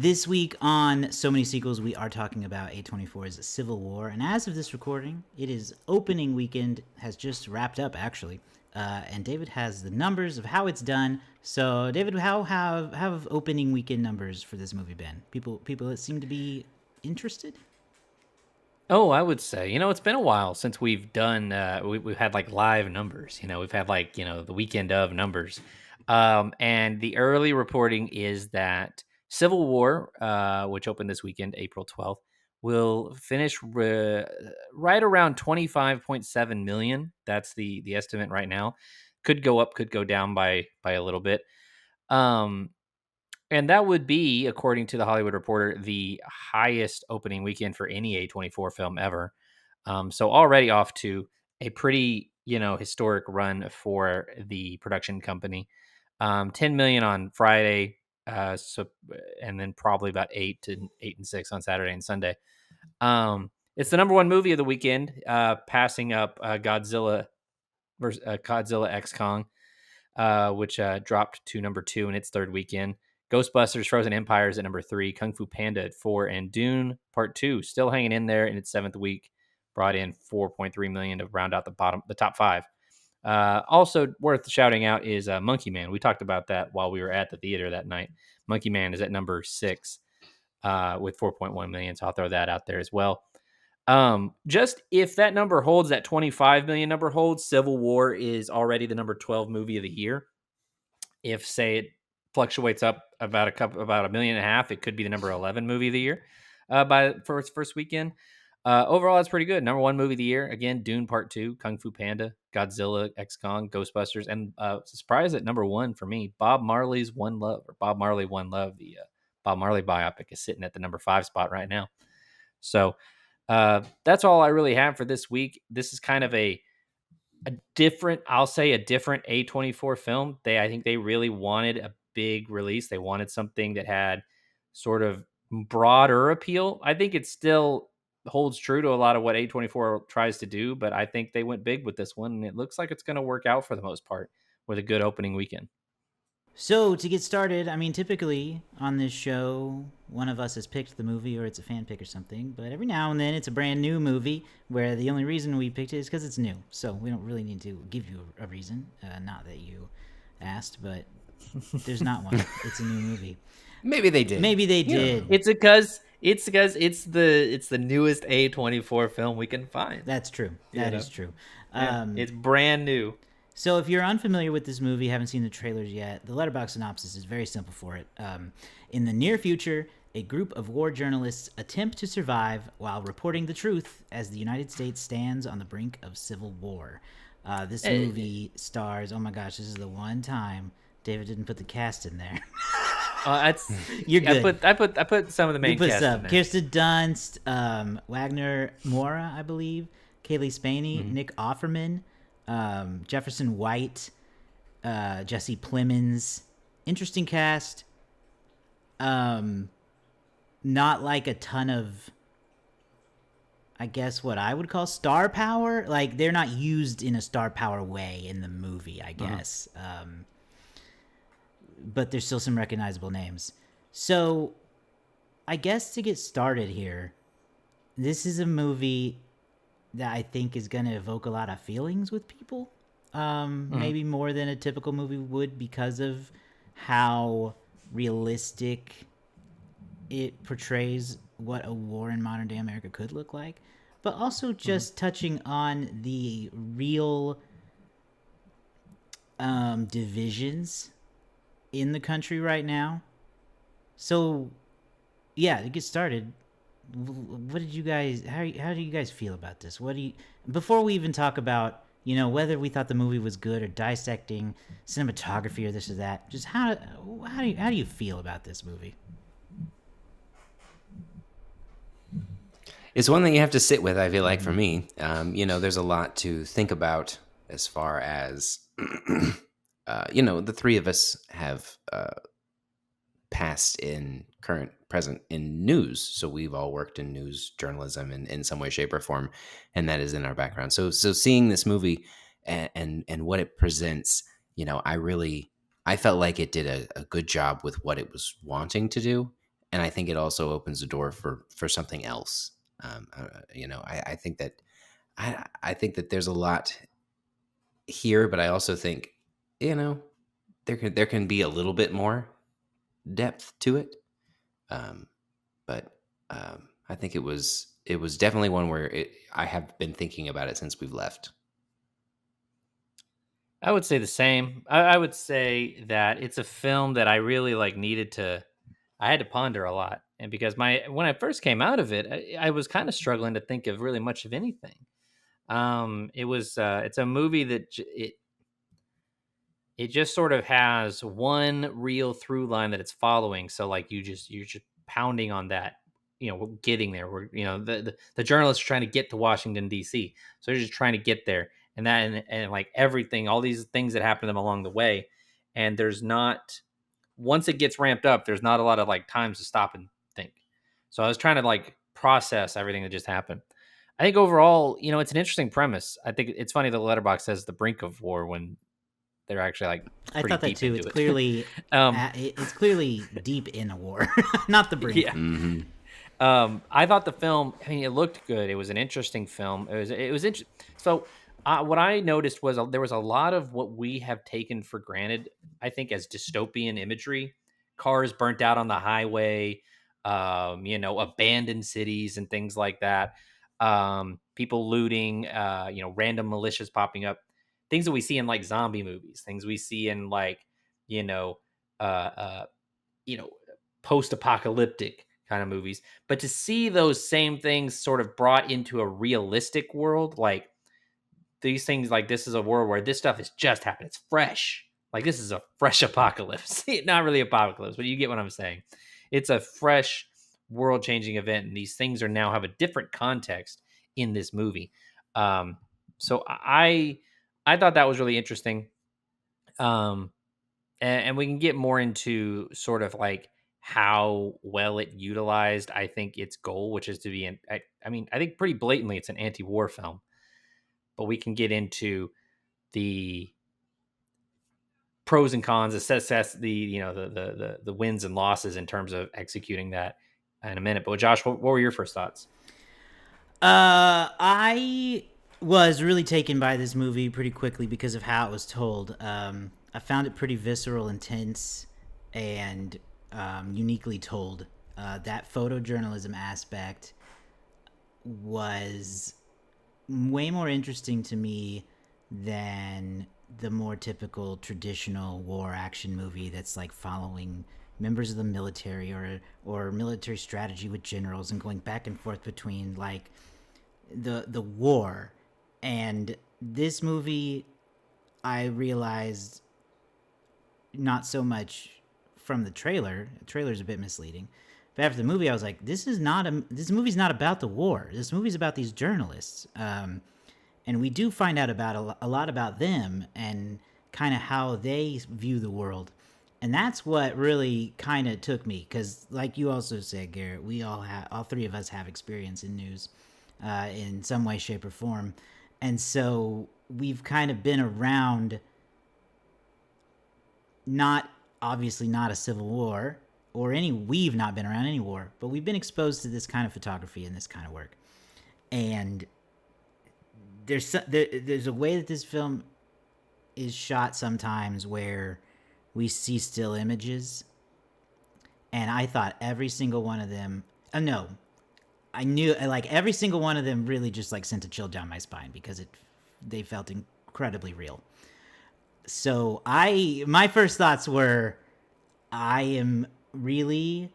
This week on So Many Sequels, we are talking about A24's Civil War, and as of this recording, it is opening weekend, has just wrapped up actually, and David has the numbers of how it's done. So, David, how have opening weekend numbers for this movie been? People that seem to be interested. Oh, I would say, it's been a while since we've done, we've had like live numbers, we've had like, the weekend of numbers. And the early reporting is that Civil War, which opened this weekend, April 12th, will finish right around 25.7 million. That's the estimate right now. Could go up, could go down by a little bit. Um, and that would be, according to the Hollywood Reporter, the highest opening weekend for any A24 film ever. So already off to a pretty, historic run for the production company. 10 million on Friday, and then probably about 8 and 6 on Saturday and Sunday. It's the number one movie of the weekend, passing up Godzilla X Kong, which dropped to number 2 in its third weekend. Ghostbusters Frozen Empire is at number 3, Kung Fu Panda at 4, and Dune Part 2 still hanging in there in its seventh week, brought in 4.3 million to round out the top 5. Also worth shouting out is Monkey Man. We talked about that while we were at the theater that night. Monkey Man is at number 6 with 4.1 million, so I'll throw that out there as well. Just if that number holds, that 25 million number holds, Civil War is already the number 12 movie of the year. If say it fluctuates up about about 1.5 million, it could be the number 11 movie of the year for its first weekend. Overall, that's pretty good. Number 1 movie of the year again: Dune Part 2, Kung Fu Panda, Godzilla X Kong, Ghostbusters, and surprise at number 1 for me, Bob Marley's One Love, or Bob Marley One Love. The Bob Marley biopic is sitting at the number 5 spot right now. So that's all I really have for this week. This is kind of a different, I'll say a different A24 film. I think they really wanted a big release. They wanted something that had sort of broader appeal. I think it still holds true to a lot of what A24 tries to do, but I think they went big with this one, and it looks like it's going to work out for the most part with a good opening weekend. So to get started, I mean, typically on this show, one of us has picked the movie or it's a fan pick or something. But every now and then, it's a brand new movie where the only reason we picked it is because it's new. So we don't really need to give you a reason. Not that you asked, but there's not one. It's a new movie. Maybe they did. Maybe they did. It's because it's the newest A24 film we can find. That's true. That is true. It's brand new. So if you're unfamiliar with this movie, haven't seen the trailers yet, the letterbox synopsis is very simple for it. In the near future, a group of war journalists attempt to survive while reporting the truth as the United States stands on the brink of civil war. This movie stars, oh my gosh, this is the one time David didn't put the cast in there. That's You're good. I put some of the main cast in there. Kirsten Dunst, Wagner Moura, I believe, Kaylee Spaney, Nick Offerman, Jefferson White, Jesse Plemons. Interesting cast. Not like a ton of, I guess, what I would call star power. Like, they're not used in a star power way in the movie, I guess. But there's still some recognizable names. So, I guess to get started here, this is a movie that I think is going to evoke a lot of feelings with people. Maybe more than a typical movie would, because of how realistic it portrays what a war in modern day America could look like, but also just touching on the real divisions in the country right now. So, yeah, to get started, what did you guys? How do you guys feel about this? What do you? Before we even talk about whether we thought the movie was good or dissecting cinematography or this or that, just how do you feel about this movie? It's one that you have to sit with, I feel like, for me. There's a lot to think about as far as, the three of us have past, in present in news. So we've all worked in news journalism in some way, shape, or form, and that is in our background. So seeing this movie and what it presents, I felt like it did a good job with what it was wanting to do. and I think it also opens the door for something else. I think that I think that there's a lot here, but I also think, you know, there can be a little bit more depth to it. Um, but I think it was definitely one where I have been thinking about it since we've left. I would say the same. I would say that it's a film that I really like needed to. I had to ponder a lot, and because my when I first came out of it, I was kind of struggling to think of really much of anything. It's a movie that it just sort of has one real through line that it's following. So like you're just pounding on that, we're getting there. We're the journalists are trying to get to Washington D.C. So they're just trying to get there, and that and like everything, all these things that happen to them along the way, and there's not once it gets ramped up, there's not a lot of like times to stop and think. So I was trying to like process everything that just happened. I think overall, it's an interesting premise. I think it's funny the letterbox says the brink of war when they're actually like I pretty thought that deep too. It's into it. clearly um, it's clearly deep in a war, not the brink. yeah. Hmm. I thought the film. I mean, it looked good. It was an interesting film. It was interesting. So, what I noticed was there was a lot of what we have taken for granted. I think as dystopian imagery, cars burnt out on the highway, abandoned cities and things like that. People looting, random militias popping up, things that we see in like zombie movies, things we see in like, you know, uh, uh, you know, post-apocalyptic kind of movies. But to see those same things sort of brought into a realistic world, like these things, like this is a world where this stuff has just happened. It's fresh. Like this is a fresh apocalypse. Not really apocalypse, but you get what I'm saying. It's a fresh world-changing event, and these things are now have a different context in this movie. Um, so I thought that was really interesting. Um, and we can get more into sort of like how well it utilized, I think, its goal, which is to be I think pretty blatantly it's an anti-war film, but we can get into the pros and cons, assess the the wins and losses in terms of executing that in a minute. But Josh, what were your first thoughts? I was really taken by this movie pretty quickly because of how it was told. I found it pretty visceral, intense, and uniquely told. That photojournalism aspect was way more interesting to me than the more typical traditional war action movie that's like following members of the military or military strategy with generals and going back and forth between like the war. And this movie, I realized, not so much from the trailer. The trailer's a bit misleading. But after the movie, I was like, this movie's not about the war. This movie's about these journalists. And we do find out about a lot about them and kind of how they view the world. And that's what really kind of took me, because like you also said, Garrett, we all three of us have experience in news in some way, shape, or form. And so we've kind of been around, not obviously not a civil war or we've not been around any war, but we've been exposed to this kind of photography and this kind of work. And there's a way that this film is shot sometimes where we see still images, and I thought every single one of them. No, I knew like every single one of them really just like sent a chill down my spine because they felt incredibly real. So my first thoughts were, I am really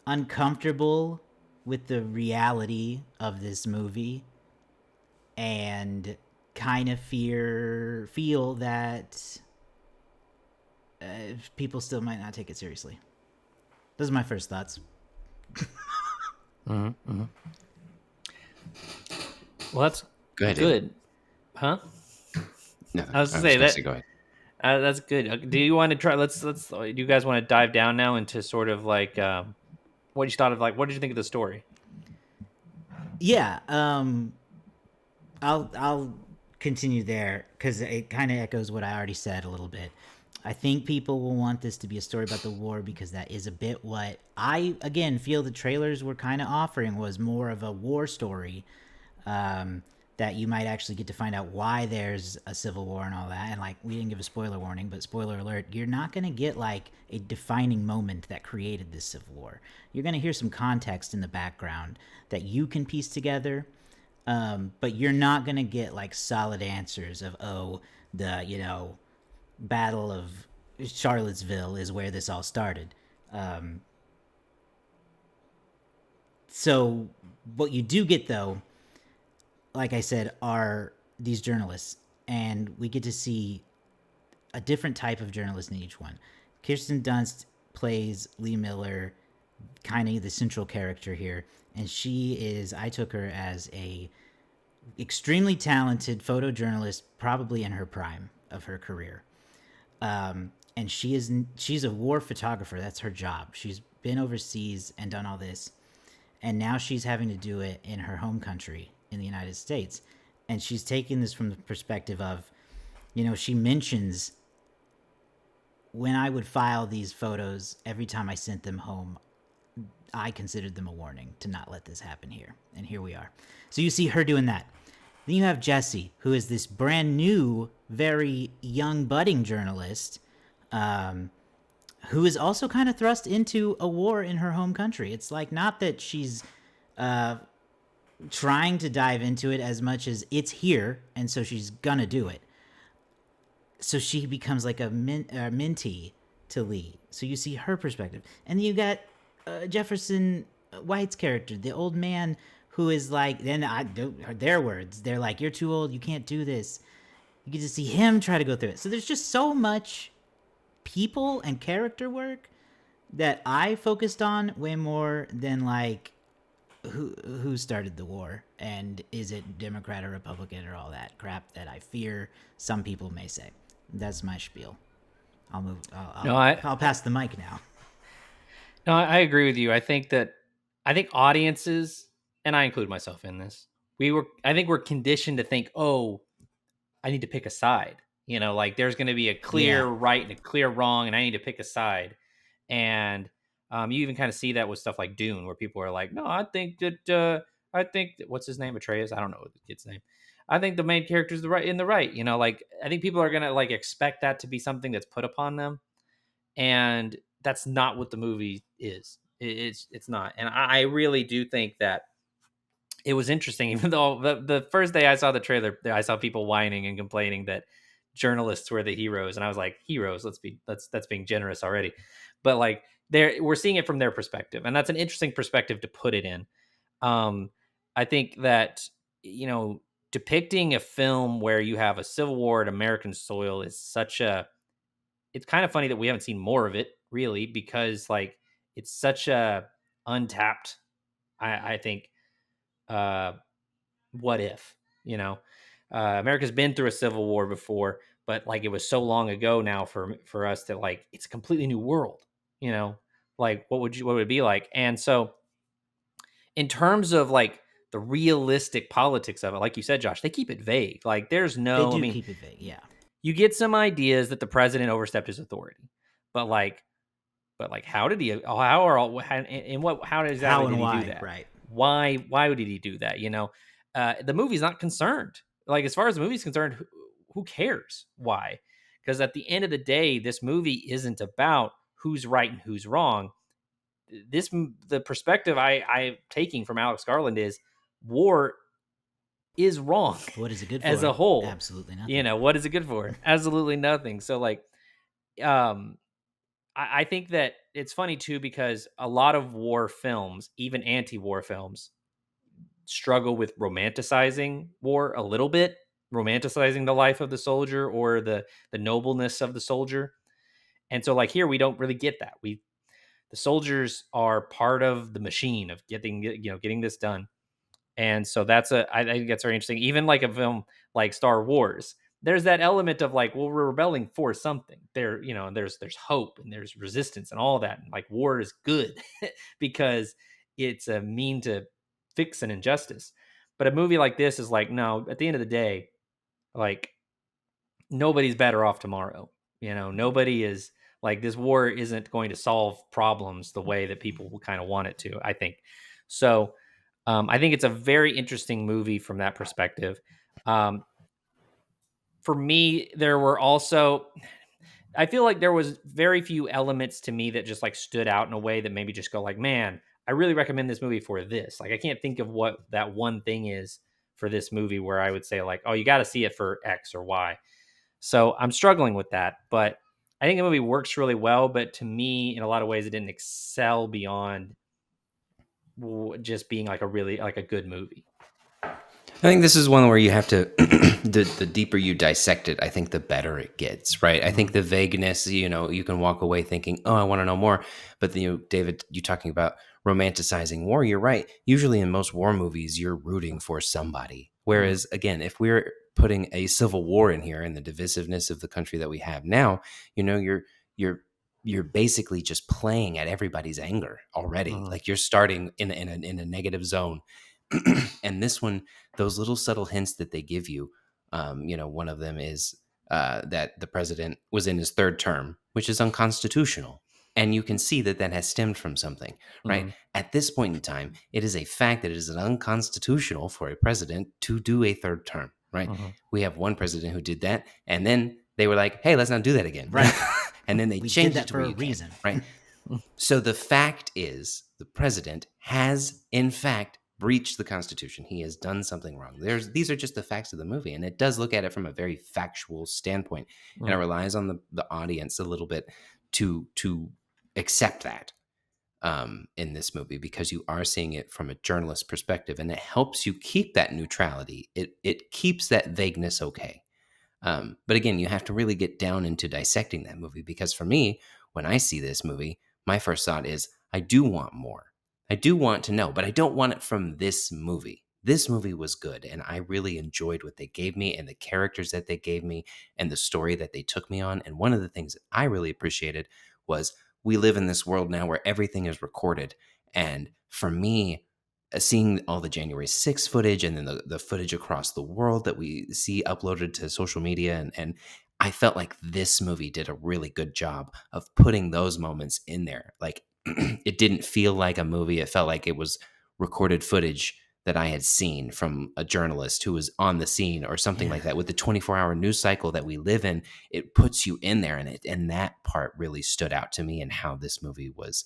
uncomfortable with the reality of this movie and kind of feel that people still might not take it seriously. Those are my first thoughts. Mm-hmm, mm-hmm. Well, that's Go ahead, David. good, huh? No, I was I to was say going to that say go ahead. that's good. Do you want to try? Let's. Do you guys want to dive down now into sort of like what you thought of, like, what did you think of the story? Yeah, I'll continue there because it kind of echoes what I already said a little bit. I think people will want this to be a story about the war because that is a bit what I again feel the trailers were kind of offering was more of a war story, um, that you might actually get to find out why there's a civil war and all that. And like we didn't give a spoiler warning, but spoiler alert, you're not gonna get like a defining moment that created this civil war. You're gonna hear some context in the background that you can piece together, but you're not gonna get like solid answers of the Battle of Charlottesville is where this all started. Um, so what you do get though, like I said, are these journalists, and we get to see a different type of journalist in each one. Kirsten Dunst plays Lee Miller, kind of the central character here, and she is. I took her as a extremely talented photojournalist, probably in her prime of her career. And she's a war photographer. That's her job. She's been overseas and done all this, and now she's having to do it in her home country in the United States. And she's taking this from the perspective of, she mentions when I would file these photos, every time I sent them home, I considered them a warning to not let this happen here. And here we are. So you see her doing that. Then you have Jesse, who is this brand new, very young, budding journalist, um, who is also kind of thrust into a war in her home country. It's like not that she's uh, trying to dive into it as much as it's here, and so she's gonna do it. So she becomes like a mentee to Lee. So you see her perspective, and then you got Jefferson White's character, the old man who is like, then their words, they're like, "You're too old, you can't do this." You get to see him try to go through it. So there's just so much people and character work that I focused on way more than like who started the war and is it Democrat or Republican or all that crap that I fear some people may say. That's my spiel. I'll move. No, I I'll pass the mic now. no, I agree with you. I think audiences, and I include myself in this, I think we're conditioned to think, oh, I need to pick a side. Like there's going to be a clear Yeah, right and a clear wrong, and I need to pick a side. And you even kind of see that with stuff like Dune, where people are like, no, I think that, what's his name, Atreus? I don't know the kid's name. I think the main character is the right. Like I think people are gonna like expect that to be something that's put upon them, and that's not what the movie is. It's not, and I really do think that it was interesting. Even though the first day I saw the trailer, I saw people whining and complaining that journalists were the heroes, and I was like, heroes? That's being generous already. But like, we're seeing it from their perspective, and that's an interesting perspective to put it in. Um, I think that depicting a film where you have a civil war at American soil is such a it's kind of funny that we haven't seen more of it really, because like it's such a untapped, I think, uh what if you know America's been through a civil war before, but like it was so long ago now for us that like it's a completely new world. you know like what would it be like? And so in terms of like the realistic politics of it, like you said, Josh, they keep it vague. Like there's they no, I do mean, keep it vague. Yeah, you get some ideas that the president overstepped his authority, but like how did he, how are all and what how exactly how and did he do why? that? Right. Why did he do that? The movie's not concerned. Like as far as the movie's concerned, who cares why? Because at the end of the day, this movie isn't about who's right and who's wrong. The perspective I'm taking from Alex Garland is war is wrong What is it good as a for? whole. Absolutely nothing. What is it good for? Absolutely nothing. So like, um, I think that it's funny too, because a lot of war films, even anti-war films, struggle with romanticizing war a little bit, romanticizing the life of the soldier or the nobleness of the soldier. And so like here we don't really get that. The soldiers are part of the machine of getting this done. And so I think that's very interesting. Even like a film like Star Wars, there's that element of like, well, we're rebelling for something. There's hope and there's resistance and all that. And like war is good because it's a mean to fix an injustice. But a movie like this is like, no, at the end of the day, like nobody's better off tomorrow. Nobody is like, this war isn't going to solve problems the way that people will kind of want it to, I think. So I think it's a very interesting movie from that perspective. Um, for me, there were also, I feel like there was very few elements to me that just like stood out in a way that maybe just go like, man, I really recommend this movie for this. Like, I can't think of what that one thing is for this movie where I would say like, oh, you got to see it for X or Y. So I'm struggling with that, but I think the movie works really well. But to me, in a lot of ways, it didn't excel beyond just being like a really like a good movie. I think this is one where you have to, the deeper you dissect it, I think the better it gets, right? I Mm-hmm. think the vagueness, you can walk away thinking, oh, I want to know more. But then, David, you talking about romanticizing war, you're right. Usually in most war movies, you're rooting for somebody. Mm-hmm. Whereas, again, if we're putting a civil war in here and the divisiveness of the country that we have now, you're you're basically just playing at everybody's anger already. Mm-hmm. Like you're starting in a negative zone. And this one, those little subtle hints that they give you, one of them is that the president was in his third term, which is unconstitutional. And you can see that that has stemmed from something, right? Mm-hmm. At this point in time, it is a fact that it is unconstitutional for a president to do a third term, right? Mm-hmm. We have one president who did that, and then they were like, hey, let's not do that again. Right. And then they We did changed it that to where for a you can, reason. right? So the fact is, the president has, in fact, breached the Constitution. He has done something wrong. These are just the facts of the movie, and it does look at it from a very factual standpoint, and it relies on the audience a little bit to accept that in this movie because you are seeing it from a journalist perspective, and it helps you keep that neutrality. It keeps that vagueness okay. But again, you have to really get down into dissecting that movie because for me, when I see this movie, my first thought is, I do want more. I do want to know, but I don't want it from this movie. This movie was good, and I really enjoyed what they gave me and the characters that they gave me and the story that they took me on. And one of the things that I really appreciated was we live in this world now where everything is recorded. And for me, seeing all the January 6th footage and then the footage across the world that we see uploaded to social media. And I felt like this movie did a really good job of putting those moments in there. Like it didn't feel like a movie. It felt like it was recorded footage that I had seen from a journalist who was on the scene or something Yeah. like that. With the 24-hour news cycle that we live in, it puts you in there. And that part really stood out to me and how this movie was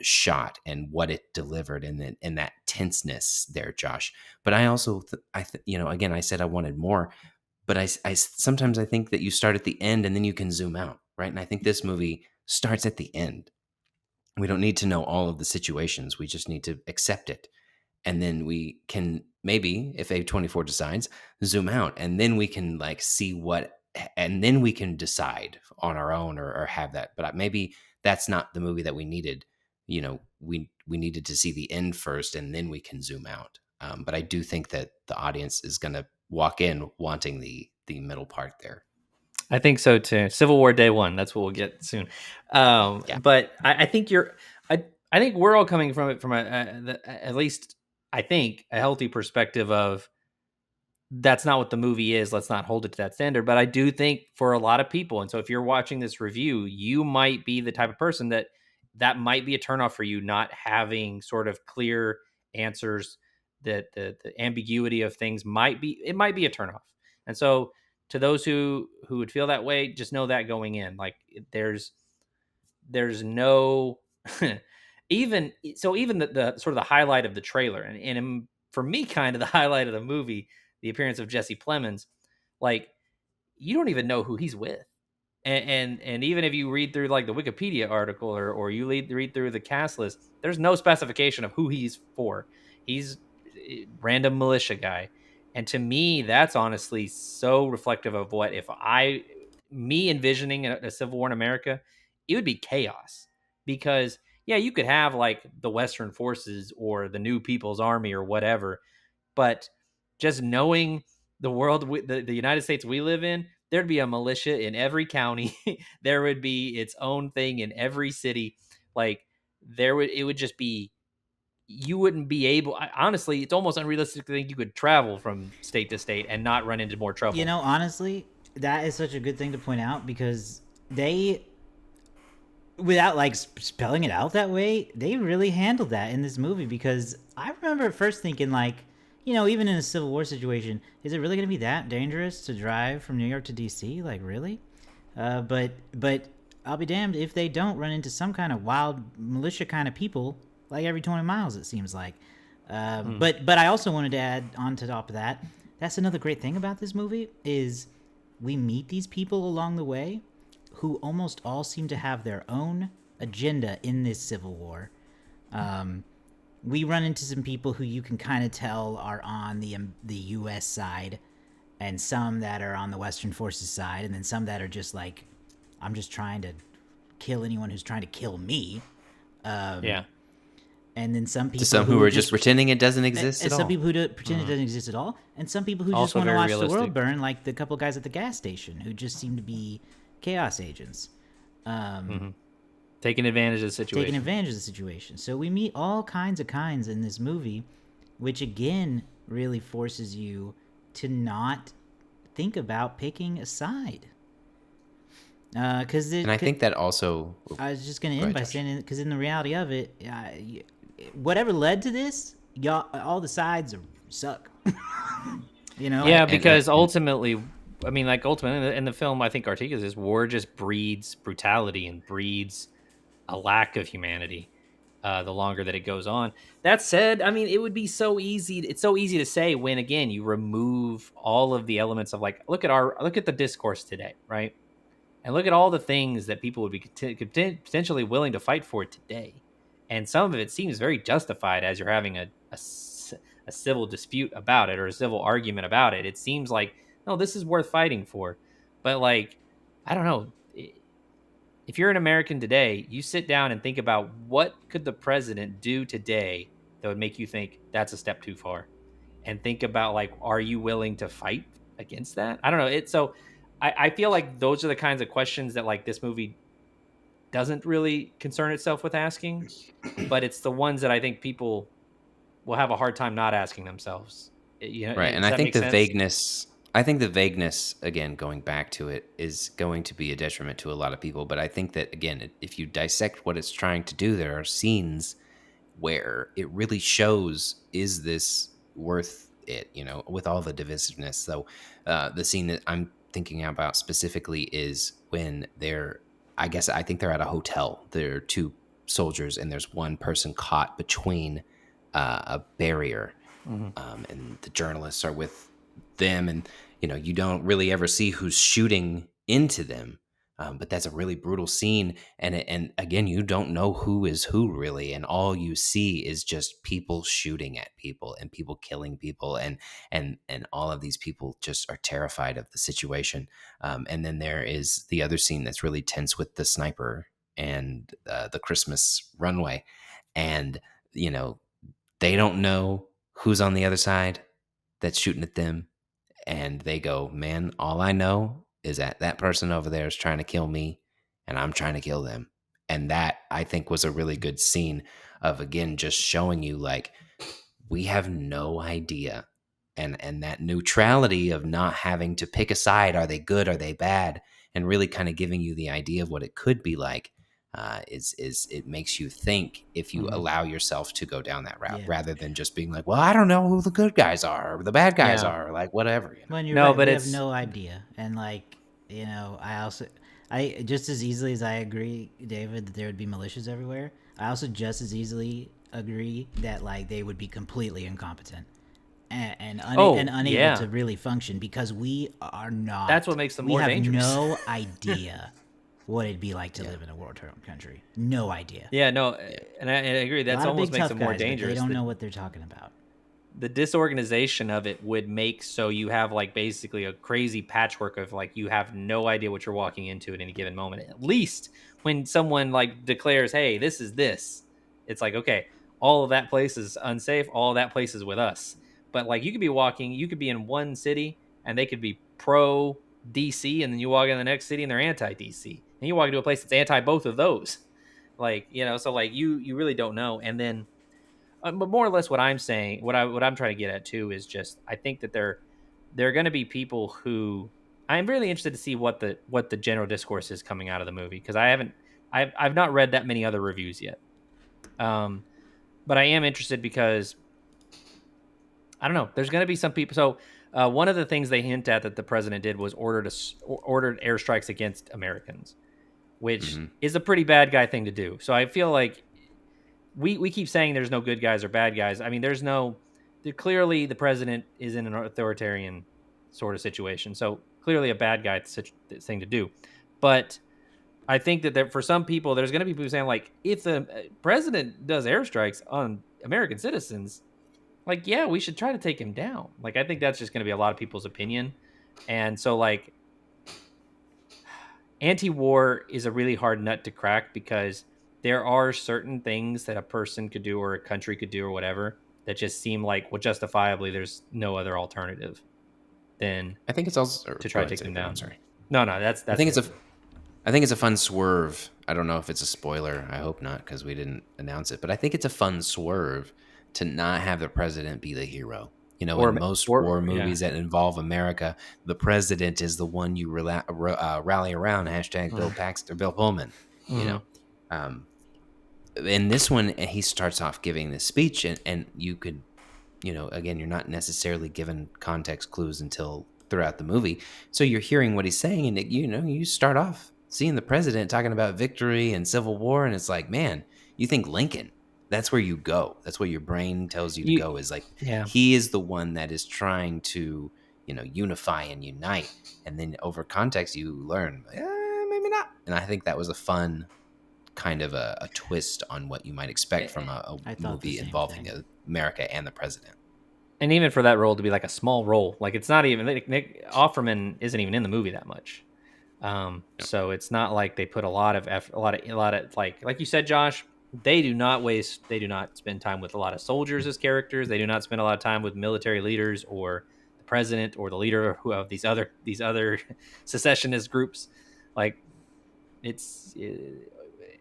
shot and what it delivered and that tenseness there, Josh. But I also, again, I said I wanted more, but I sometimes I think that you start at the end and then you can zoom out, right? And I think this movie starts at the end. We don't need to know all of the situations. We just need to accept it and then we can maybe if A24 decides zoom out and then we can like see what and then we can decide on our own or have that but maybe that's not the movie that we needed. We needed to see the end first and then we can zoom out. But I do think that the audience is going to walk in wanting the middle part there. I think so too. Civil War Day One. That's what we'll get soon. Yeah. But I think I think we're all coming from it from at least I think a healthy perspective of that's not what the movie is. Let's not hold it to that standard. But I do think for a lot of people, and so if you're watching this review, you might be the type of person that might be a turnoff for you, not having sort of clear answers. That the ambiguity of things might be a turnoff. And so to those who would feel that way, just know that going in, like there's no even the sort of the highlight of the trailer and for me kind of the highlight of the movie, the appearance of Jesse Plemons, like you don't even know who he's with. And even if you read through like the Wikipedia article or you read through the cast list, there's no specification of who he's for. He's a random militia guy. And to me, that's honestly so reflective of what if me envisioning a civil war in America, it would be chaos because yeah, you could have like the Western forces or the New People's Army or whatever, but just knowing the world, the United States we live in, there'd be a militia in every county. There would be its own thing in every city. Like it would just be, you wouldn't be able, honestly, it's almost unrealistic to think you could travel from state to state and not run into more trouble. Honestly, that is such a good thing to point out because they, without like spelling it out that way, they really handled that in this movie. Because I remember at first thinking like, even in a Civil War situation, is it really going to be that dangerous to drive from New York to DC? Like, really? But I'll be damned if they don't run into some kind of wild militia kind of people like every 20 miles. It seems like. But I also wanted to add on to top of that. That's another great thing about this movie is we meet these people along the way who almost all seem to have their own agenda in this civil war. We run into some people who you can kind of tell are on the U.S. side, and some that are on the Western Forces side, and then some that are just like, I'm just trying to kill anyone who's trying to kill me. Yeah. And then some To people some who who are are just just pretending it doesn't exist and at some all. people who pretend it doesn't exist at all, and some people who just Also want to very watch the world realistic. burn, like the couple guys at the gas station who just seem to be chaos agents. Taking advantage of the Taking situation. advantage of the situation. So we meet all kinds in this movie, which again really forces you to not think about picking a side. Because And I think that also. Oh, I was just gonna go end ahead, by Josh. saying, because in the reality of it, whatever led to this, y'all, all the sides suck. you know, Yeah, And because ultimately, I mean, like ultimately in the film, I think Artigas is war just breeds brutality and breeds a lack of humanity. The longer that it goes on. That said, I mean, it would be so easy. It's so easy to say when again you remove all of the elements of like look at the discourse today, right? And look at all the things that people would be potentially willing to fight for today. And some of it seems very justified as you're having a civil dispute about it or a civil argument about it. It seems like, no, this is worth fighting for. But like, I don't know. If you're an American today, you sit down and think about what could the president do today that would make you think that's a step too far, and think about like, are you willing to fight against that? I don't know. It's so I feel like those are the kinds of questions that like this movie doesn't really concern itself with asking, but it's the ones that I think people will have a hard time not asking themselves. right, and Does I that think make the sense? vagueness. I think the vagueness, again, going back to it, is going to be a detriment to a lot of people. But I think that, again, if you dissect what it's trying to do, there are scenes where it really shows, is this worth it, with all the divisiveness. So the scene that I'm thinking about specifically is when I think they're at a hotel. There are two soldiers and there's one person caught between a barrier, Mm-hmm. and the journalists are with them, and you don't really ever see who's shooting into them. But that's a really brutal scene, and again, you don't know who is who really, and all you see is just people shooting at people and people killing people, and all of these people just are terrified of the situation. And then there is the other scene that's really tense with the sniper and the Christmas runway, and you know they don't know who's on the other side that's shooting at them. And they go, man, all I know is that person over there is trying to kill me and I'm trying to kill them. And that, I think, was a really good scene of, again, just showing you like we have no idea. And that neutrality of not having to pick a side, are they good, are they bad, and really kind of giving you the idea of what it could be like, is it makes you think if you Mm-hmm. allow yourself to go down that route yeah. rather than just being like, well, I don't know who the good guys are or the bad guys Yeah. are, or like whatever. When you're No, right, but we have it's no idea, and like, I just as easily as I agree, David, that there would be militias everywhere. I also just as easily agree that like they would be completely incompetent and oh unable yeah, to really function because we are that's not. what makes them We more have dangerous. no idea what it'd be like to Yeah. live in a war torn country. No idea. Yeah, no, Yeah. and I agree. A That's lot of almost big makes tough them more guys, but they dangerous. don't know what they're talking about. The disorganization of it would make so you have like basically a crazy patchwork of like you have no idea what you're walking into at any given moment. At least when someone like declares, "Hey, this is this," it's like okay, all of that place is unsafe. All of that place is with us. But like you could be in one city and they could be pro DC, and then you walk in the next city and they're anti DC, and you walk into a place that's anti both of those. Like so like you really don't know, and then but more or less what I'm saying, what I'm trying to get at too is just I think that there are going to be people who I'm really interested to see what the general discourse is coming out of the movie, because I've not read that many other reviews yet. Um, but I am interested because I don't know. There's going to be some people. So one of the things they hint at that the president did was ordered airstrikes against Americans, which Hmm. is a pretty bad guy thing to do. So I feel like we keep saying there's no good guys or bad guys. I mean, clearly the president is in an authoritarian sort of situation. So clearly a bad guy thing to do. But I think that for some people, there's going to be people saying, like, if the president does airstrikes on American citizens, like, yeah, we should try to take him down. Like, I think that's just going to be a lot of people's opinion. And so, like, anti-war is a really hard nut to crack, because there are certain things that a person could do or a country could do or whatever that just seem like, well, justifiably there's no other alternative than I think it's also. to Go try to ahead, take them Xavier. I'm down. sorry. No, I that's think it's good. a. I think it's a fun swerve. I don't know if it's a spoiler. I hope not, because we didn't announce it. But I think it's a fun swerve to not have the president be the hero. You know, in most war Yeah. movies that involve America, the president is the one you rally around. Hashtag Bill Paxton, Bill Pullman. You Mm-hmm. know, um, in this one, he starts off giving this speech, and you could, again, you're not necessarily given context clues until throughout the movie. So you're hearing what he's saying, and you start off seeing the president talking about victory and Civil War, and it's like, man, you think Lincoln. That's where you go. That's what your brain tells you to You, go, is like, yeah. he is the one that is trying to, unify and unite. And then over context, you learn, maybe not. And I think that was a fun kind of a twist on what you might expect from a I thought the movie same involving thing. America and the president. And even for that role to be like a small role, like, it's not even Nick Offerman isn't even in the movie that much. So it's not like they put a lot of effort, a lot of like you said, Josh. They do not spend time with a lot of soldiers as characters. They do not spend a lot of time with military leaders or the president or the leader of these other secessionist groups. Like, it's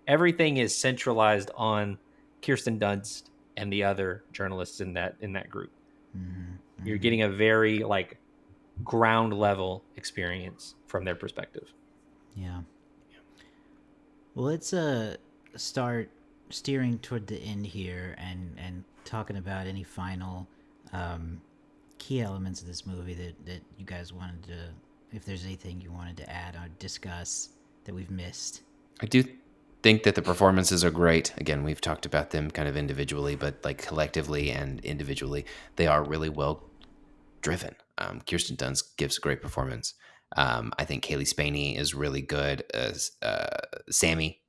everything is centralized on Kirsten Dunst and the other journalists in that group. Mm-hmm, You're mm-hmm. getting a very, like, ground level experience from their perspective. Yeah. Well, let's start steering toward the end here and talking about any final um, key elements of this movie that you guys wanted to, if there's anything you wanted to add or discuss that we've missed. I do think that the performances are great. Again, we've talked about them kind of individually, but like collectively and individually, they are really well driven. Kirsten Dunst gives a great performance. I think Kaylee Spaney is really good as Sammy.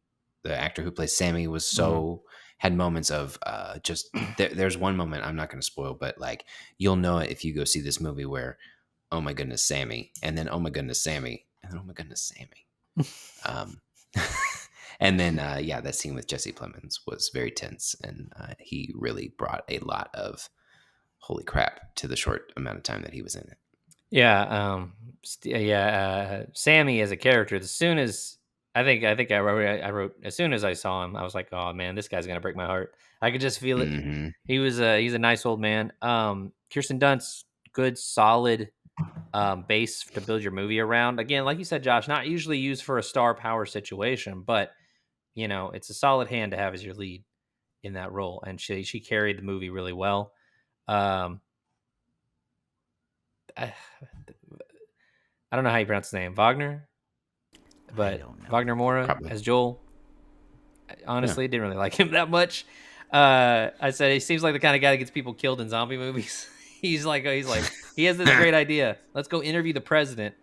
The actor who plays Sammy was Mhm. had moments of just there's one moment I'm not going to spoil, but like you'll know it if you go see this movie where, oh my goodness, Sammy, and then oh my goodness, Sammy, and then oh my goodness, Sammy. Um, and then yeah, that scene with Jesse Plemons was very tense, and he really brought a lot of holy crap to the short amount of time that he was in it. Yeah, Sammy as a character. As soon as I wrote as soon as I saw him, I was like, oh man, this guy's gonna break my heart. I could just feel it. Hmm. He's a nice old man. Kirsten Dunst, good solid base to build your movie around. Again, like you said, Josh, not usually used for a star power situation, but it's a solid hand to have as your lead in that role, and she carried the movie really well. Um, I, I don't know how you pronounce his name, Wagner, I but don't know. Wagner Mora Probably, as Joel. yeah. Honestly, didn't really like him that much. I said he seems like the kind of guy that gets people killed in zombie movies. He's like he has this great idea. Let's go interview the president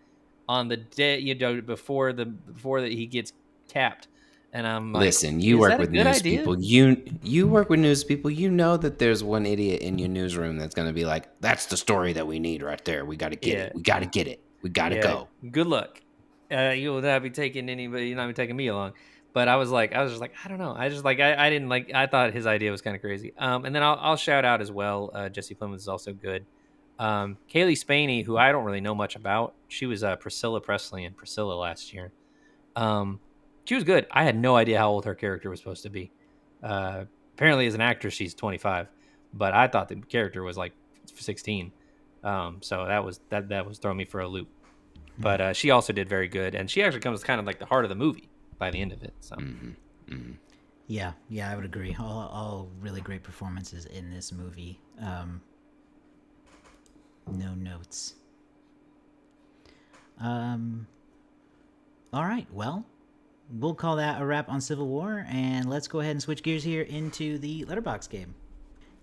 on the day before that he gets capped. And I'm like, Listen, you is work that a with good news idea? people. You work with news people. You know that there's one idiot in your newsroom that's going to be like, "That's the story that we need right there. We got to get it. Yeah, We got to get it. We got to yeah. go." Good luck. You will not be taking anybody. You're not be taking me along. But I was just like, I don't know. I just like, I didn't like. I thought his idea was kind of crazy. And then I'll shout out as well. Jesse Plemons is also good. Kaylee Spaney, who I don't really know much about, she was Priscilla Presley in Priscilla last year. Um, she was good. I had no idea how old her character was supposed to be. Uh, Apparently, as an actress, she's 25, but I thought the character was like 16. So that was throwing me for a loop. But she also did very good, and she actually comes kind of like the heart of the movie by the end of it. So Yeah, I would agree. All really great performances in this movie. No notes. All right, well, we'll call that a wrap on Civil War, and let's go ahead and switch gears here into the Letterbox game.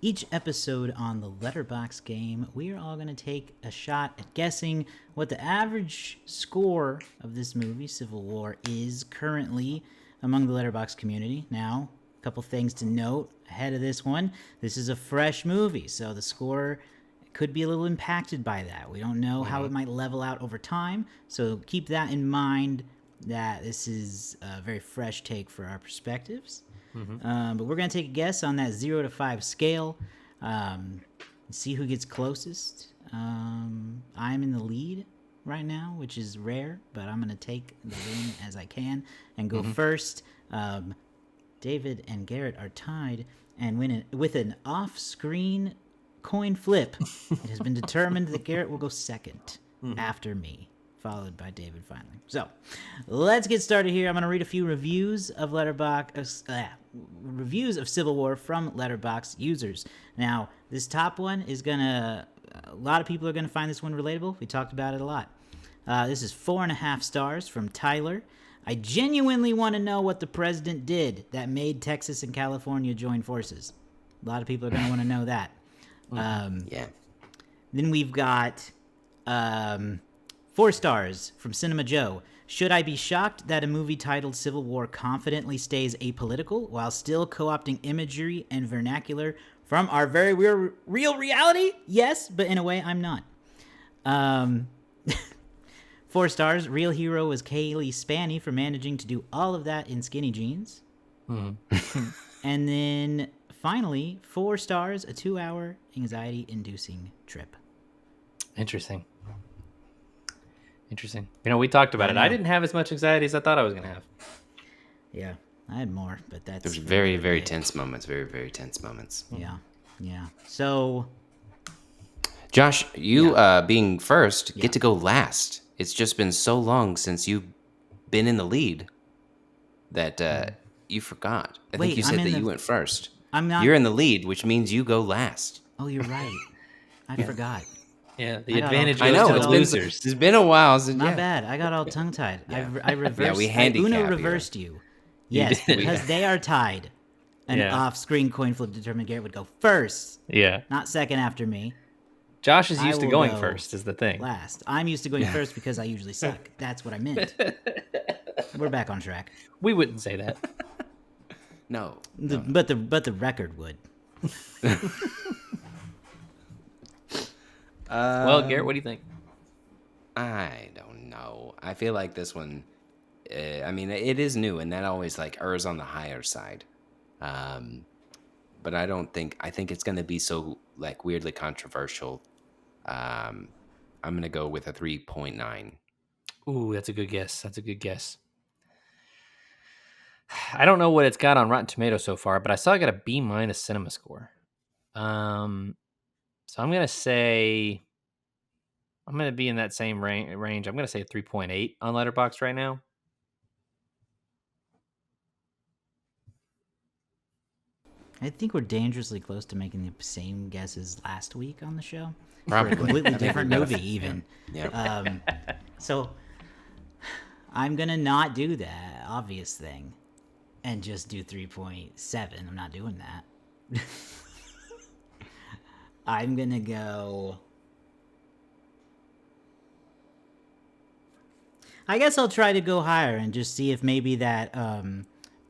Each episode on the Letterbox game, we are all going to take a shot at guessing what the average score of this movie, Civil War, is currently among the Letterbox community. Now, a couple things to note ahead of this one. This is a fresh movie, so the score could be a little impacted by that. We don't know how it might level out over time, so keep that in mind that this is a very fresh take for our perspectives. But we're going to take a guess on that 0 to 5 scale, see who gets closest. I'm in the lead right now, which is rare, but I'm going to take the win as I can and go first. David and Garrett are tied, and with an off-screen coin flip, it has been determined that Garrett will go second after me, followed by David finally. So, let's get started here. I'm going to read a few reviews of reviews of Civil War from Letterboxd users. Now, this top one is a lot of people are going to find this one relatable. We talked about it a lot. This is 4.5 stars from Tyler. I genuinely want to know what the president did that made Texas and California join forces. A lot of people are going to want to know that. Yeah. Then we've got 4 stars from Cinema Joe. Should I be shocked that a movie titled Civil War confidently stays apolitical while still co-opting imagery and vernacular from our very real reality? Yes, but in a way I'm not. 4 stars. Real hero was Kaylee Spanny for managing to do all of that in skinny jeans. And then finally, 4 stars. A 2-hour anxiety-inducing trip. Interesting. We talked about it. I didn't have as much anxiety as I thought I was going to have. Yeah, I had more, but that's... There's very, very tense moments. Very, very tense moments. Yeah. So... Josh, you being first, get to go last. It's just been so long since you've been in the lead that you forgot. I think you said that you went first. I'm not... You're in the lead, which means you go last. Oh, you're right. I forgot. Yeah, the advantage I goes know, to the losers. It's been a while. So, Not bad. I got all tongue-tied. Yeah. I reversed... we Uno handicap reversed you. Yes, because they are tied. An off-screen coin flip determined Garrett would go first. Yeah. Not second after me. Josh is used to going go first, is the thing. Last. I'm used to going first because I usually suck. That's what I meant. We're back on track. We wouldn't say that. No. But the record would. Well, Garrett, what do you think? I don't know. I feel like this one, I mean, it is new, and that always like errs on the higher side. But I think it's going to be so like weirdly controversial. I'm going to go with a 3.9. Ooh, that's a good guess. I don't know what it's got on Rotten Tomatoes so far, but I saw it got a B- cinema score. So I'm going to say, I'm going to be in that same range. I'm going to say 3.8 on Letterboxd right now. I think we're dangerously close to making the same guesses last week on the show. Probably. For a completely different movie, even. Yeah. So I'm going to not do that obvious thing and just do 3.7. I'm not doing that. I'm going to go... I guess I'll try to go higher and just see if maybe that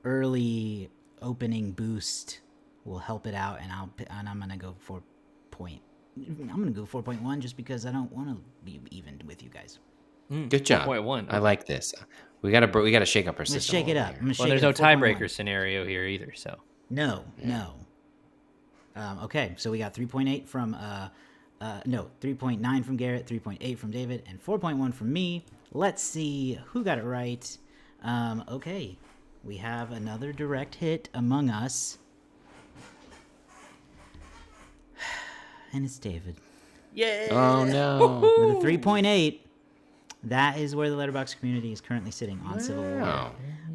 early opening boost will help it out, and I'm gonna go 4.1 just because I don't want to be even with you guys. Good job. 4.1. I like this. We gotta shake up our system. Let's shake it up. Well, there's no tiebreaker scenario here either, so. No. Okay, so we got 3.8 from 3.9 from Garrett, 3.8 from David, and 4.1 from me. Let's see who got it right. Okay, we have another direct hit among us. And it's David. Yeah. Oh no. With a 3.8. that is where the Letterboxd community is currently sitting on Civil War. Wow.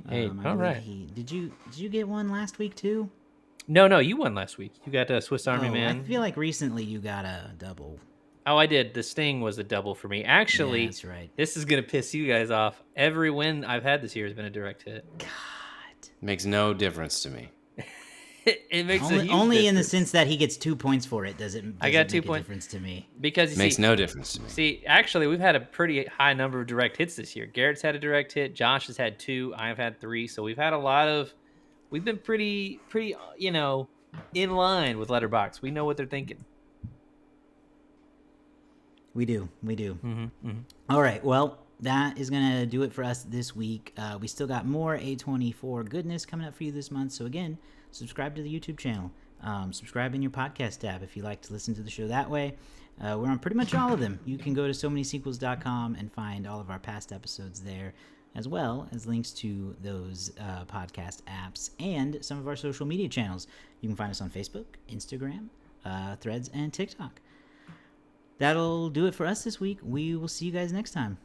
Hey, I all believe right. did you get one last week too? No, you won last week. You got Swiss Army Oh, I Man. feel like recently you got a double. Oh, I did. The Sting was a double for me. Yeah, Actually, that's right. this is gonna piss you guys off. Every win I've had this year has been a direct hit. God. Makes no difference to me. It makes a huge Only in the difference. sense that he gets 2 points for it I got doesn't 2 make a points difference to me. because you Makes see, no difference to me. actually, we've had a pretty high number of direct hits this year. Garrett's had a direct hit. Josh has had 2. I've had 3. So we've had a lot of. We've been pretty, in line with Letterbox. We know what they're thinking. We do. Mm-hmm. All right. Well, that is going to do it for us this week. We still got more A24 goodness coming up for you this month. So, again, subscribe to the YouTube channel. Subscribe in your podcast app if you like to listen to the show that way. We're on pretty much all of them. You can go to somanysequels.com and find all of our past episodes there, as well as links to those podcast apps and some of our social media channels. You can find us on Facebook, Instagram, Threads, and TikTok. That'll do it for us this week. We will see you guys next time.